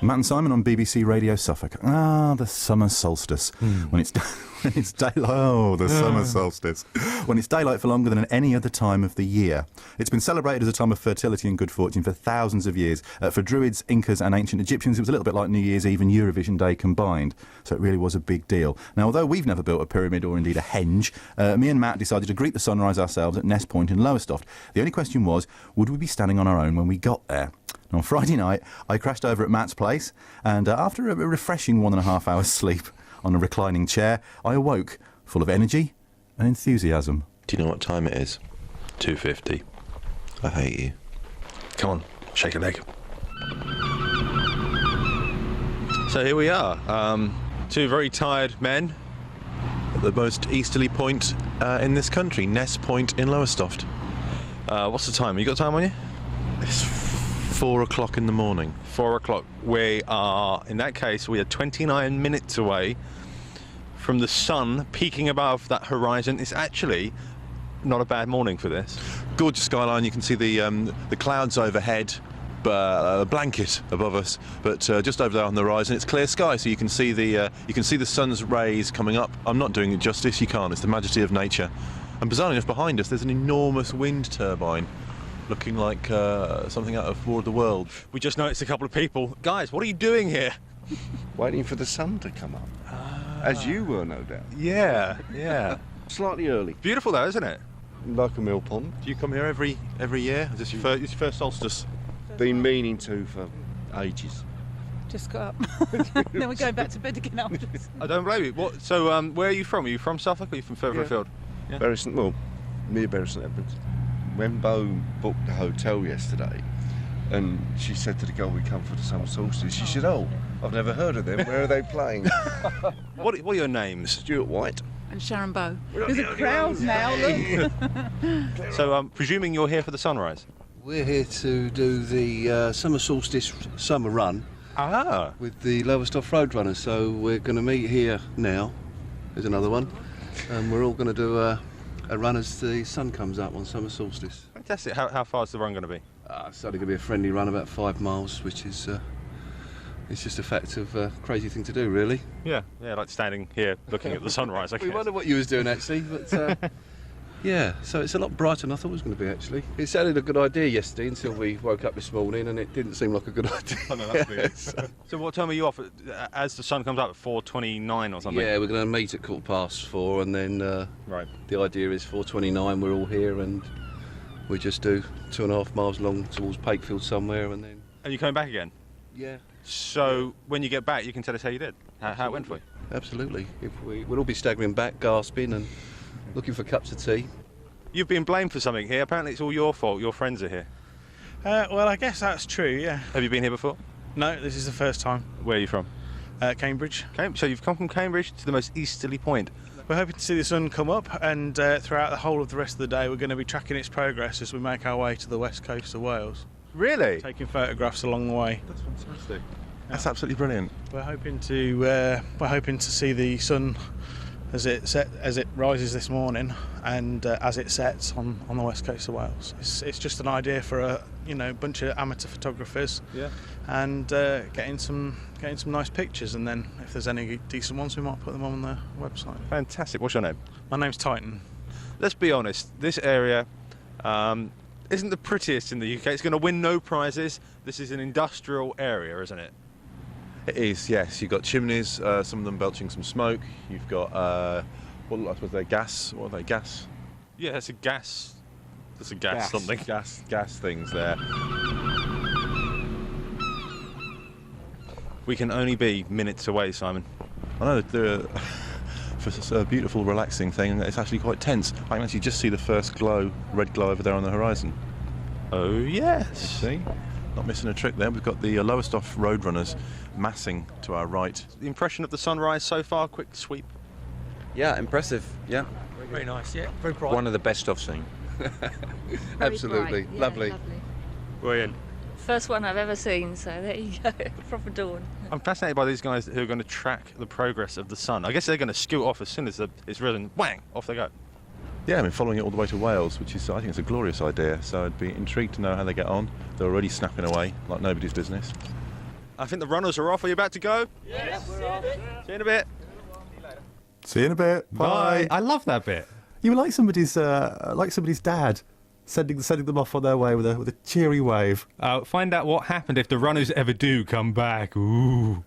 Matt and Simon on BBC Radio Suffolk. Ah, the summer solstice. When it's daylight. Oh, the summer solstice. When it's daylight for longer than any other time of the year. It's been celebrated as a time of fertility and good fortune for thousands of years. For Druids, Incas and ancient Egyptians, it was a little bit like New Year's Eve and Eurovision Day combined. So it really was a big deal. Now, although we've never built a pyramid or indeed a henge, me and Matt decided to greet the sunrise ourselves at Nest Point in Lowestoft. The only question was, would we be standing on our own when we got there? And on Friday night, I crashed over at Matt's place, and after a refreshing 1.5 hours sleep on a reclining chair, I awoke full of energy and enthusiasm. Do you know what time it is? 2:50. I hate you. Come on, shake a leg. So here we are, two very tired men At the most easterly point in this country, Nest Point in Lowestoft. What's the time? You got time on you? It's 4 o'clock in the morning. 4 o'clock. We are, in that case, we are 29 minutes away from the sun peaking above that horizon. It's actually not a bad morning for this. Gorgeous skyline. You can see the clouds overhead, a blanket above us, but just over there on the horizon, it's clear sky, so you can see the sun's rays coming up. I'm not doing it justice. You can't. It's the majesty of nature. And bizarrely enough, behind us, there's an enormous wind turbine, looking like something out of War of the Worlds. We just noticed a couple of people. Guys, what are you doing here? Waiting for the sun to come up. As you were, no doubt. Yeah. Slightly early. Beautiful though, isn't it? Like a mill pond. Do you come here every year? Is this your first solstice? Been meaning to for ages. Just got up. Then we're going back to bed again afterwards. I don't blame you. So, where are you from? Are you from Suffolk or are you from further afield? Yeah. Bury St. Near Bury St. Edmunds. When Bo booked the hotel yesterday, and she said to the girl, we come for the summer solstice, she said, oh, I've never heard of them. Where are they playing? What are your names? Stuart White. And Sharon Bow. There's a crowd now, look. So, presuming you're here for the sunrise? We're here to do the summer solstice summer run with the Lowestoft Roadrunners. So we're going to meet here now. There's another one. And we're all going to do a run as the sun comes up on summer solstice. Fantastic. How far is the run going to be? It's only going to be a friendly run, about 5 miles, which is it's just a fact of a crazy thing to do, really. Yeah, like standing here looking at the sunrise, I guess. We wonder what you was doing, actually, but yeah, so it's a lot brighter than I thought it was going to be, actually. It sounded a good idea yesterday until we woke up this morning, and it didn't seem like a good idea. Oh, no, that's weird. So what time are you off as the sun comes up at 4:29 or something? Yeah, we're going to meet at 4:15, and then right. The idea is 4:29, we're all here, and we just do 2.5 miles long towards Pakefield somewhere, and then... And you're coming back again? Yeah. So when you get back, you can tell us how you did, how it went for you? Absolutely. We'll all be staggering back, gasping, and looking for cups of tea. You've been blamed for something here. Apparently it's all your fault. Your friends are here. Well, I guess that's true, yeah. Have you been here before? No, this is the first time. Where are you from? Cambridge. So you've come from Cambridge to the most easterly point. We're hoping to see the sun come up, and throughout the whole of the rest of the day we're going to be tracking its progress as we make our way to the west coast of Wales. Really? Taking photographs along the way. That's fantastic. That's absolutely brilliant. We're hoping to see the sun as it rises this morning, and as it sets on the west coast of Wales. It's just an idea for a bunch of amateur photographers. Yeah. And getting some nice pictures, and then if there's any decent ones, we might put them on the website. Fantastic. What's your name? My name's Titan. Let's be honest. This area isn't the prettiest in the UK. It's going to win no prizes. This is an industrial area, isn't it? It is, yes. You've got chimneys, some of them belching some smoke. You've got, I suppose they're gas. What are they, gas? Yeah, it's a gas. It's a gas something. Gas things there. We can only be minutes away, Simon. I know, for a beautiful, relaxing thing, it's actually quite tense. I can actually just see the first red glow over there on the horizon. Oh, yes. See? Not missing a trick there. We've got the Lowestoft Roadrunners massing to our right. The impression of the sunrise so far, quick sweep. Yeah, impressive. Yeah. Very nice, yeah. Very bright. One of the best I've seen. Absolutely. Bright, yeah, lovely. Brilliant. First one I've ever seen, so there you go. Proper dawn. I'm fascinated by these guys who are going to track the progress of the sun. I guess they're going to scoot off as soon as it's risen. Whang! Off they go. Yeah, I mean, following it all the way to Wales, which is, I think it's a glorious idea. So I'd be intrigued to know how they get on. They're already snapping away like nobody's business. I think the runners are off. Are you about to go? Yes, we're off. See you in a bit. See you in a bit. Bye. I love that bit. You were like somebody's dad, sending them off on their way with a cheery wave. Find out what happened if the runners ever do come back. Ooh.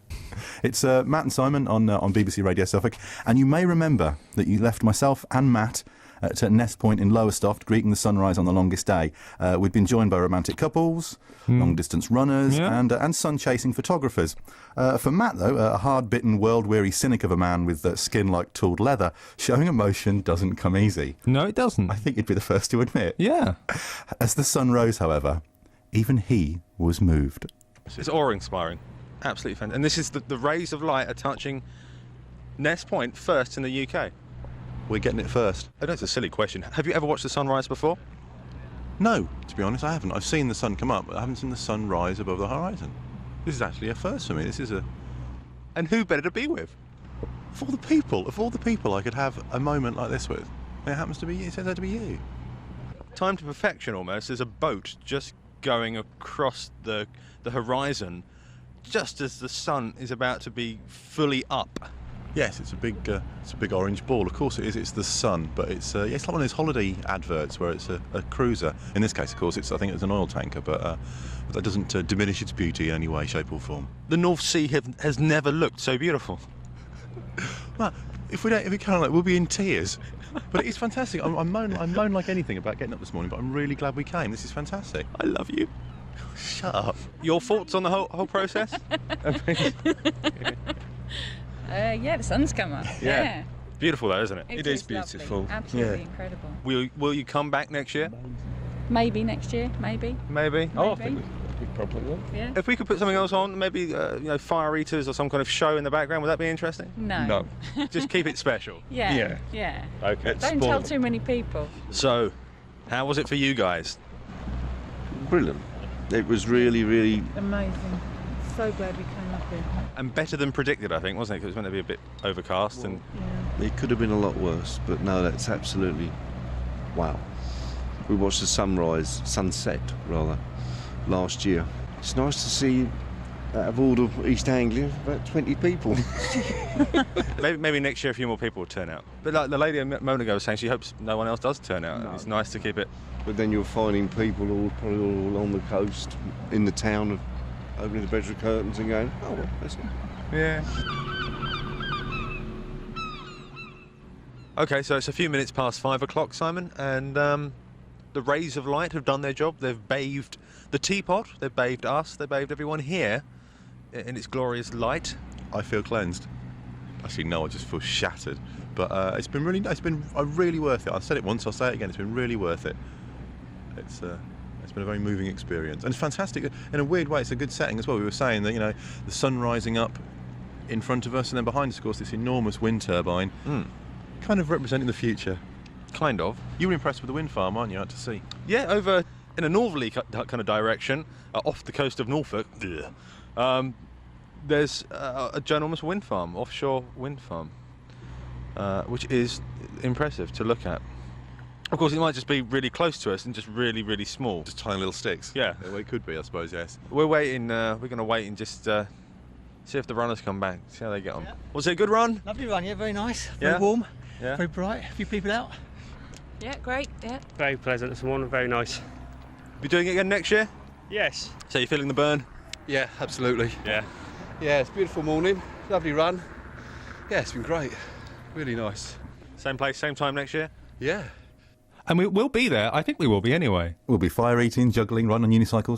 It's Matt and Simon on BBC Radio Suffolk, and you may remember that you left myself and Matt at Nest Point in Lowestoft, greeting the sunrise on the longest day. We'd been joined by romantic couples, long-distance runners, and sun-chasing photographers. For Matt, though, a hard-bitten, world-weary cynic of a man with skin like tooled leather, showing emotion doesn't come easy. No, it doesn't. I think you'd be the first to admit. Yeah. As the sun rose, however, even he was moved. It's awe-inspiring. Absolutely fantastic. And this is the rays of light are touching Nest Point first in the UK. We're getting it first. I know it's a silly question. Have you ever watched the sunrise before? No, to be honest, I haven't. I've seen the sun come up, but I haven't seen the sun rise above the horizon. This is actually a first for me. This is a... And who better to be with? Of all the people I could have a moment like this with, it happens to be you. It turns out to be you. Time to perfection almost. There's a boat just going across the horizon just as the sun is about to be fully up. Yes, it's a big orange ball. Of course it is. It's the sun, but it's like one of those holiday adverts where it's a cruiser. In this case, of course, I think it's an oil tanker, but that doesn't diminish its beauty in any way, shape, or form. The North Sea has never looked so beautiful. Well, if we carry on like, we'll be in tears. But it's fantastic. I moan like anything about getting up this morning, but I'm really glad we came. This is fantastic. I love you. Shut up. Your thoughts on the whole process? Yeah, the sun's come up. Yeah. Beautiful though, isn't it? It is beautiful. Lovely. Absolutely incredible. Will you come back next year? Maybe next year, maybe. Maybe. Oh, I think we probably will. Yeah. If we could put something else on, maybe fire eaters or some kind of show in the background, would that be interesting? No. Just keep it special. Yeah. Okay. Don't tell too many people. So, how was it for you guys? Brilliant. It was really, really... Amazing. So glad we came up here. And better than predicted, I think, wasn't it? Because it was meant to be a bit overcast. And It could have been a lot worse, but no, that's absolutely... Wow. We watched the sunset, last year. It's nice to see, out of all of East Anglia, about 20 people. maybe next year a few more people will turn out. But like the lady a moment ago was saying, she hopes no one else does turn out. No. It's nice to keep it. But then you're finding people probably all along the coast, in the town, opening the bedroom curtains and going, oh, well, that's it. Yeah. Okay, so it's a few minutes past 5 o'clock, Simon, and the rays of light have done their job. They've bathed the teapot, they've bathed us, they've bathed everyone here in its glorious light. I feel cleansed. Actually, no, I just feel shattered. But it's been really nice. It's been really worth it. I said it once, I'll say it again. It's been really worth it. It's been a very moving experience, and it's fantastic. In a weird way, it's a good setting as well. We were saying that the sun rising up in front of us, and then behind us, of course, this enormous wind turbine, kind of representing the future. Kind of. You were impressed with the wind farm, aren't you, out to sea? Yeah, over in a northerly kind of direction, off the coast of Norfolk. There's a ginormous wind farm, offshore wind farm, which is impressive to look at. Of course, it might just be really close to us and just really, really small. Just tiny little sticks. Yeah. Well, it could be, I suppose, yes. We're waiting. We're going to wait and just see if the runners come back, see how they get on. Yeah. Was it a good run? Lovely run, yeah, very nice, very warm, very bright, a few people out. Yeah, great, yeah. Very pleasant this morning, very nice. Be doing it again next year? Yes. So you're feeling the burn? Yeah, absolutely. Yeah. Yeah, it's a beautiful morning, lovely run. Yeah, it's been great, really nice. Same place, same time next year? Yeah. And we'll be there. I think we will be anyway. We'll be fire eating, juggling, riding on unicycles.